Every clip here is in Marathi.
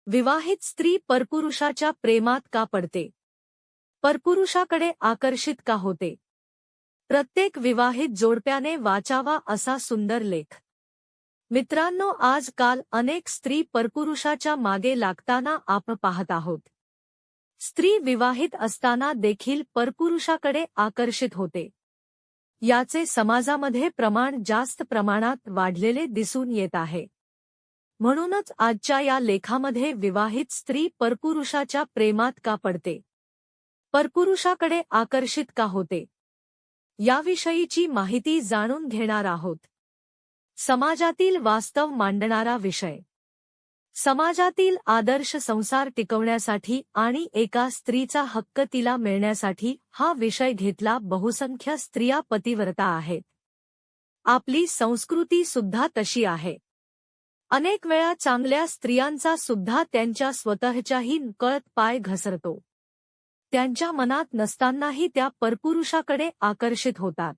विवाहित स्त्री परपुरुषाच्या प्रेमात का पडते? परपुरुषाकडे आकर्षित का होते? प्रत्येक विवाहित जोडप्याने वाचावा असा सुंदर लेख. मित्रांनो, आजकाल अनेक स्त्री परपुरुषाच्या मागे लागताना आपण पाहत आहोत. स्त्री विवाहित असताना देखील परपुरुषाकडे आकर्षित होते. याचे समाजामध्ये प्रमाण जास्त प्रमाणात वाढलेले दिसून येत आहे. म्हणूनच आजच्या या लेखामध्ये विवाहित स्त्री परपुरुषाच्या प्रेमात का पडते, परपुरुषाकडे आकर्षित का होते, याविषयीची माहिती जाणून घेणार आहोत. समाजातील वास्तव मांडणारा विषय. समाजातील आदर्श संसार टिकवण्यासाठी आणि एका स्त्रीचा हक्क तिला मिळण्यासाठी हा विषय घेतला. बहुसंख्य स्त्रिया पतिव्रता आहेत. आपली संस्कृती सुद्धा तशी आहे. अनेक वेळा चांगल्या स्त्रियांचा सुद्धा त्यांच्या स्वतःच्याही नकळत पाय घसरतो. त्यांच्या मनात नसतानाही त्या परपुरुषाकडे आकर्षित होतात.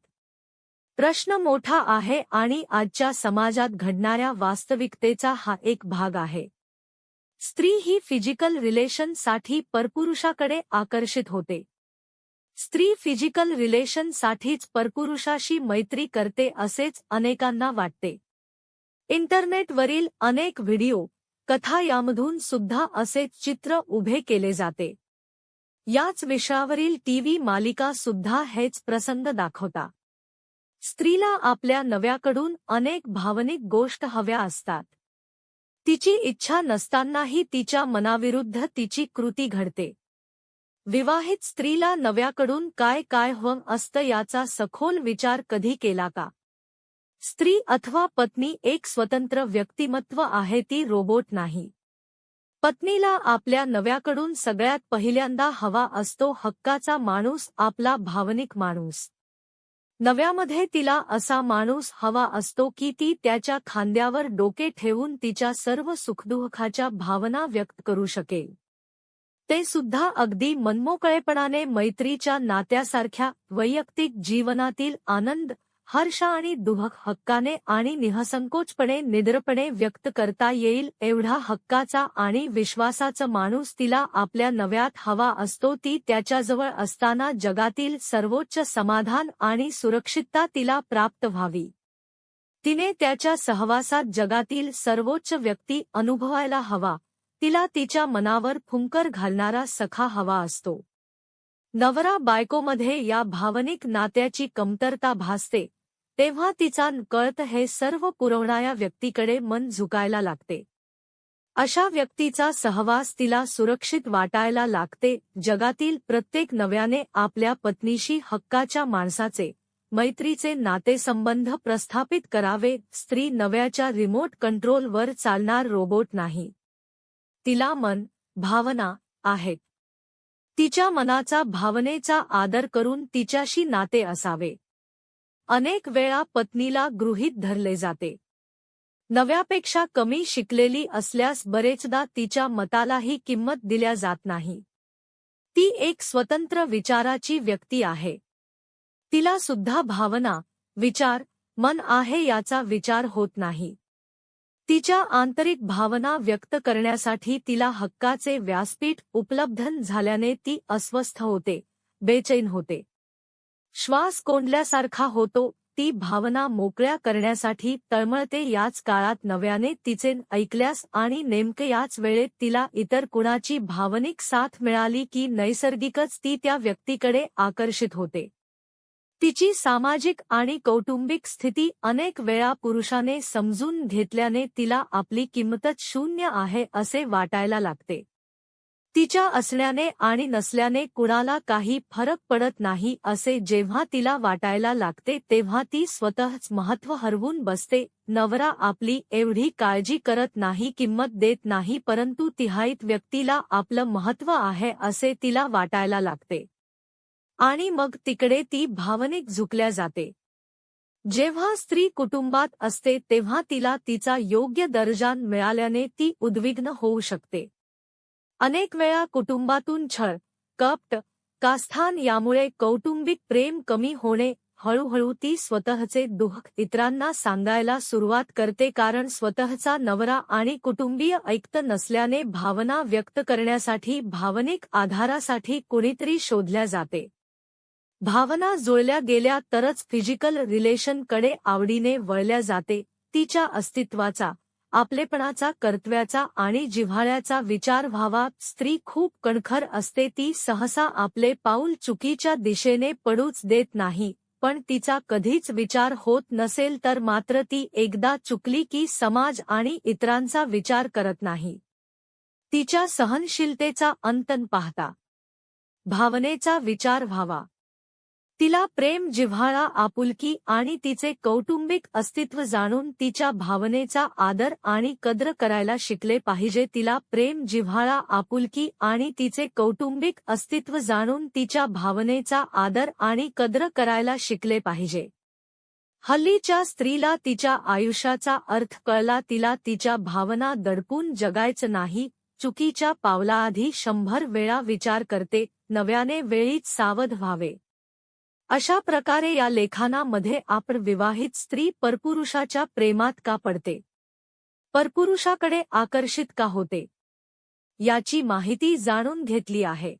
प्रश्न मोठा आहे आणि आजच्या समाजात घडणाऱ्या वास्तविकतेचा हा एक भाग आहे. स्त्री ही फिजिकल रिलेशनसाठी परपुरुषाकडे आकर्षित होते. स्त्री फिजिकल रिलेशनसाठीच परपुरुषाशी मैत्री करते असेच अनेकांना वाटते. इंटरनेटवरील अनेक व्हिडिओ, कथा यामधून सुद्धा असेच चित्र उभे केले जाते. याच विषयावरील टीव्ही मालिका सुद्धा हेच प्रसंग दाखवता. स्त्रीला आपल्या नव्याकडून अनेक भावनिक गोष्ट हव्या असतात. तिची इच्छा नसतानाही तिच्या मनाविरुद्ध तिची कृती घडते. विवाहित स्त्रीला नव्याकडून काय काय हवं असतं याचा सखोल विचार कधी केला का? स्त्री अथवा पत्नी एक स्वतंत्र व्यक्तिमत्व आहे, ती रोबोट नाही. पत्नीला आपल्या नव्याकडून सगळ्यात पहिल्यांदा हवा असतो हक्काचा माणूस, आपला भावनिक माणूस. नव्यामध्ये तिला असा माणूस हवा असतो की ती त्याच्या खांद्यावर डोके ठेवून तिच्या सर्व सुखदुःखाच्या भावना व्यक्त करू शकेल. ते सुद्धा अगदी मनमोकळेपणाने, मैत्रीच्या नात्यासारख्या वैयक्तिक जीवनातील आनंद, हर्ष आणि दुःख हक्काने आणि निःसंकोचपणे निडरपणे व्यक्त करता येईल एवढा हक्काचा आणि विश्वासाचा माणूस तिला आपल्या नव्यात हवा असतो. ती त्याच्याजवळ असताना जगातील सर्वोच्च समाधान आणि सुरक्षितता तिला प्राप्त व्हावी. तिने त्याच्या सहवासात जगातील सर्वोच्च व्यक्ती अनुभवायला हवा. तिला तिच्या मनावर फुंकर घालणारा सखा हवा असतो. नवरा बायकोमध्ये या भावनिक नात्याची कमतरता भासते तेव्हा तिचा नकळत हे सर्व पुरवणाऱ्या व्यक्तीकडे मन झुकायला लागते. अशा व्यक्तीचा सहवास तिला सुरक्षित वाटायला लागते. जगातील प्रत्येक नव्याने आपल्या पत्नीशी हक्काच्या माणसाचे, मैत्रीचे नातेसंबंध प्रस्थापित करावे. स्त्री नव्याच्या रिमोट कंट्रोलवर चालणार रोबोट नाही. तिला मन, भावना आहेत. तिच्या मनाचा, भावनेचा आदर करून तिच्याशी नाते असावे. अनेक वेळा पत्नीला गृहीत धरले जाते. नव्यापेक्षा कमी शिकलेली असल्यास बरेचदा तिच्या मतालाही किंमत दिल्या जात नाही. ती एक स्वतंत्र विचाराची व्यक्ती आहे. तिला सुद्धा भावना, विचार, मन आहे याचा विचार होत नाही. तिच्या आंतरिक भावना व्यक्त करण्यासाठी तिला हक्काचे व्यासपीठ उपलब्ध झाल्याने ती अस्वस्थ होते, बेचैन होते. श्वास कोंडल्यासारखा होतो. ती भावना मोकळ्या करण्यासाठी तळमळते. याच काळात नव्याने तिचे ऐकल्यास आणि नेमके याच वेळेत तिला इतर कुणाची भावनिक साथ मिळाली की नैसर्गिकच ती त्या व्यक्तीकडे आकर्षित होते. तिची सामाजिक आणि कौटुंबिक स्थिती अनेक वेळा पुरुषाने समजून घेतल्याने तिला आपली किंमतच शून्य आहे असे वाटायला लागते. तिच्या असण्याने आणि नसल्याने कुणाला काही फरक पडत नाही असे जेव्हा तिला वाटायला लागते तेव्हा ती स्वतःच महत्त्व हरवून बसते. नवरा आपली एवढी काळजी करत नाही, किंमत देत नाही, परंतु तिहाईत व्यक्तीला आपलं महत्त्व आहे असे तिला वाटायला लागते. आणि मग तिकडे ती भावनिक झुकल्या जाते. जेव्हा स्त्री कुटुंबात असते तेव्हा तिला तिचा योग्य दर्जा मिळाल्याने ती उद्विग्न होऊ शकते. अनेक वेळा कुटुंबातून छळ, कपट, कास्थान यामुळे कौटुंबिक प्रेम कमी होणे, हळूहळू ती स्वतःचे दुःख इतरांना सांगायला सुरुवात करते, कारण स्वतःचा नवरा आणि कुटुंबीय ऐकत नसल्याने भावना व्यक्त करण्यासाठी भावनिक आधारासाठी कुणीतरी शोधल्या जाते. भावना जुळल्या गेल्या तरच फिजिकल रिलेशनकडे आवडीने वळल्या जाते. तिच्या अस्तित्वाचा, आपलेपणाचा, कर्तव्याचा आणि जिव्हाळ्याचा विचार व्हावा. स्त्री खूप कणखर असते. ती सहसा आपले पाऊल चुकीच्या दिशेने पडूच देत नाही, पण तिचा कधीच विचार होत नसेल तर मात्र ती एकदा चुकली की समाज आणि इतरांचा विचार करत नाही. तिच्या सहनशीलतेचा अंत न पाहता भावनेचा विचार व्हावा. तिला प्रेम, जिव्हाळा, आपुलकी आणि तिचे कौटुंबिक अस्तित्व जाणून तिच्या भावनेचा आदर आणि कद्र करायला शिकले पाहिजे. तिला प्रेम, जिव्हाळा, आपुलकी आणि तिचे कौटुंबिक अस्तित्व जाणून तिच्या भावनेचा आदर आणि कद्र करायला शिकले पाहिजे. हल्लीच्या स्त्रीला तिच्या आयुष्याचा अर्थ कळला. तिला तिच्या भावना दडपून जगायचं नाही. चुकीच्या पावलाआधी 100 वेळा विचार करते. नव्याने वेळीच सावध व्हावे. अशा प्रकारे या लेखानामध्ये आपण विवाहित स्त्री परपुरुषाच्या प्रेमात का पडते, परपुरुषाकडे आकर्षित का होते, याची माहिती जाणून घेतली आहे.